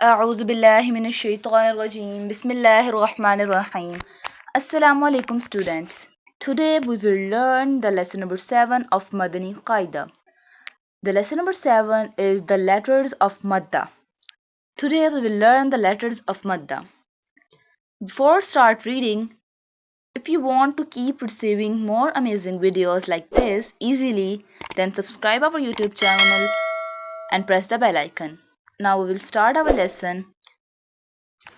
أعوذ بالله من الشيطان الرجيم بسم الله الرحمن الرحيم Assalamu alaikum students. Today we will learn the lesson number 7 of Madani Qaida. The lesson number 7 is the letters of Madda. Today we will learn the letters of Madda. Before start reading, if you want to keep receiving more amazing videos like this easily, then subscribe our YouTube channel and press the bell icon. Now we will start our lesson.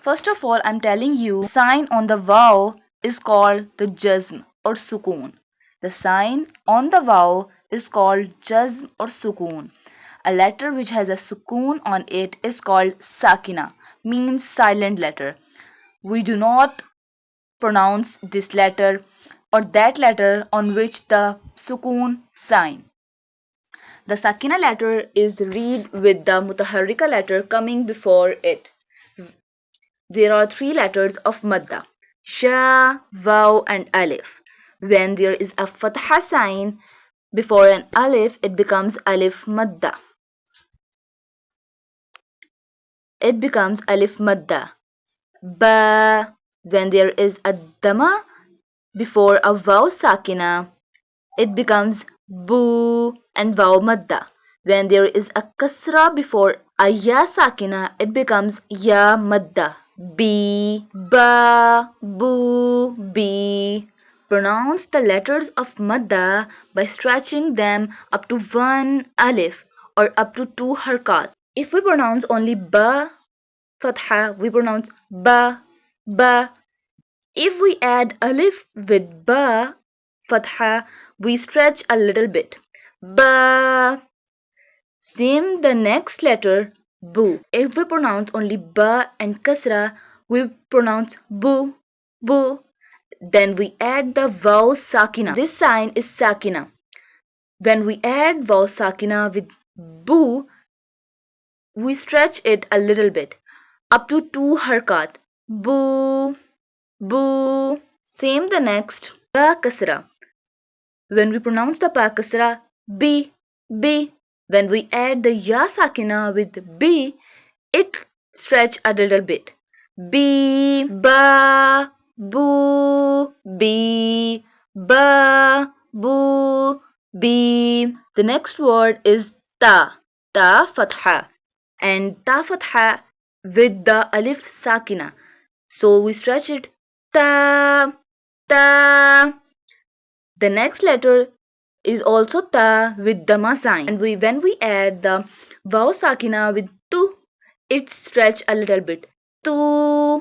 First of all, I'm telling you, the sign on the vowel is called the jazm or sukoon. The sign on the vowel is called jazm or sukoon. A letter which has a sukoon on it is called sakina, means silent letter. We do not pronounce this letter or that letter on which the sukoon sign. The sakina letter is read with the mutaharrika letter coming before it. There are three letters of madda: sha, vaw, and alif. When there is a fatha sign before an alif, it becomes alif madda. It becomes alif madda. Ba. When there is a dhamma before a vaw sakina, it becomes bu and vaw madda. When there is a kasra before a ya sakina, it becomes ya madda. B, ba, bu, bi. Pronounce the letters of madda by stretching them up to one alif or up to two harkaat. If we pronounce only ba fatha, we pronounce ba, ba. If we add alif with ba fatha, we stretch a little bit. Ba. Same the next letter bu. If we pronounce only ba and kasra, we pronounce bu, bu. Then we add the vaw sakina. This sign is sakina. When we add vaw sakina with bu, we stretch it a little bit, up to two harkat. Bu, bu. Same the next ba kasra. When we pronounce the ba kasra, bi, bi. When we add the ya sakina with b, it stretch a little bit. B, ba, bu, bi, ba, bu, bi. The next word is ta, ta fatha, and ta fatha with the alif sakina. So we stretch it ta, ta. The next letter is also ta with dhamma sign, and when we add the vaw sakina with tu, it stretch a little bit. Tu,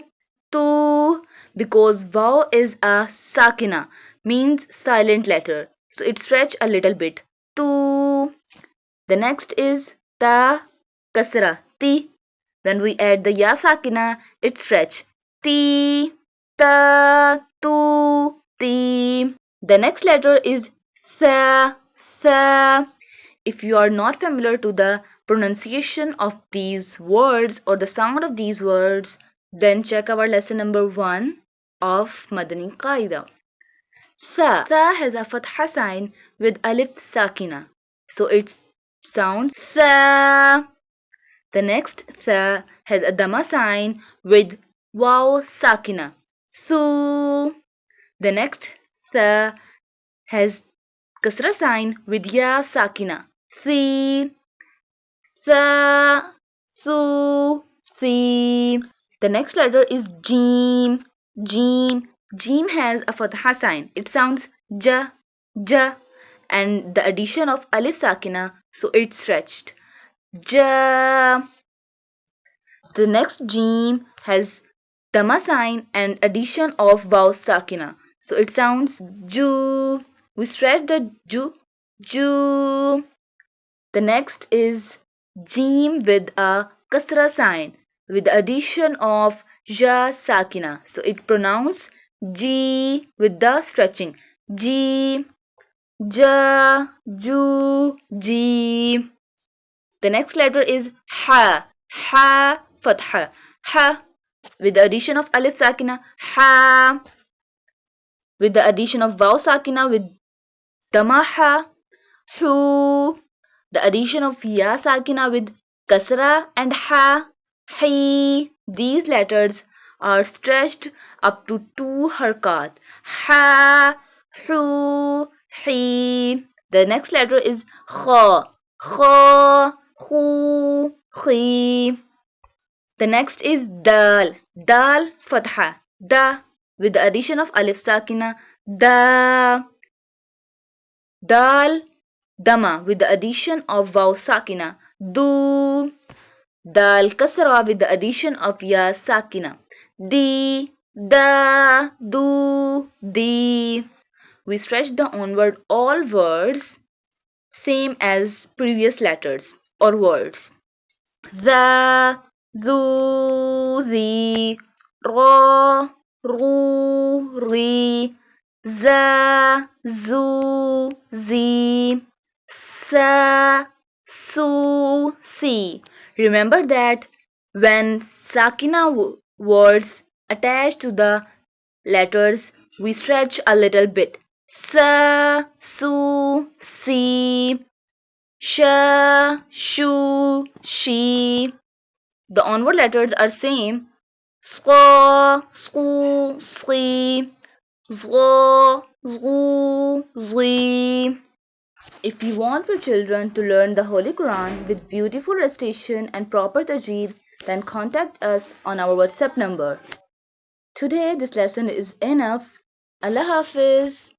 tu, because vaw is a sakina, means silent letter, so it stretch a little bit. Tu. The next is ta kasra, ti. When we add the ya sakina, it stretch. Ti, ta, tu, ti. The next letter is sa, sa. If you are not familiar to the pronunciation of these words or the sound of these words, then check our lesson number 1 of Madani Qaida. Sa. Sa has a fatha sign with alif sakina, so it sounds sa. The next sa has a dhamma sign with waw sakina, su. The next sa has kasra sign with ya sakina, si, sa, su, si. The next letter is jim, jim. Jim has a fatha sign. It sounds ja, ja, and the addition of alif sakina, so it's stretched. Ja. The next jim has dhamma sign and addition of vaw sakina, so it sounds ju. We stretch the ju, ju. The next is jim with a kasra sign with the addition of ja sakina, so it pronounced ji with the stretching. Ji, ja, ju, ji. The next letter is ha, ha fatha, ha, with the addition of alif sakina, ha, with the addition of vaw sakina with dhamma ha, hu, the addition of ya sakina with kasra and ha, He. These letters are stretched up to two harkaat. Ha, hu, he. The next letter is kha. Kha, hu, khi. The next is dal. Dal, fatha. Da, with the addition of alif sakina. Da. Dal, dama, with the addition of vaw sakina. Du. Dal kasra with the addition of ya sakina. Di, da, du, di. We stretch the onward all words same as previous letters or words. The, zu, zi, ra, ru, ri, za, zu, zi, sa, su, si. Remember that when sakina words attach to the letters, we stretch a little bit. Sa, su, si, sha, shu, she. The onward letters are same. Sqa, squ, sqi, zqa, zqu, zqi. If you want your children to learn the Holy Quran with beautiful recitation and proper tajweed, then contact us on our WhatsApp number. Today, this lesson is enough. Allah Hafiz.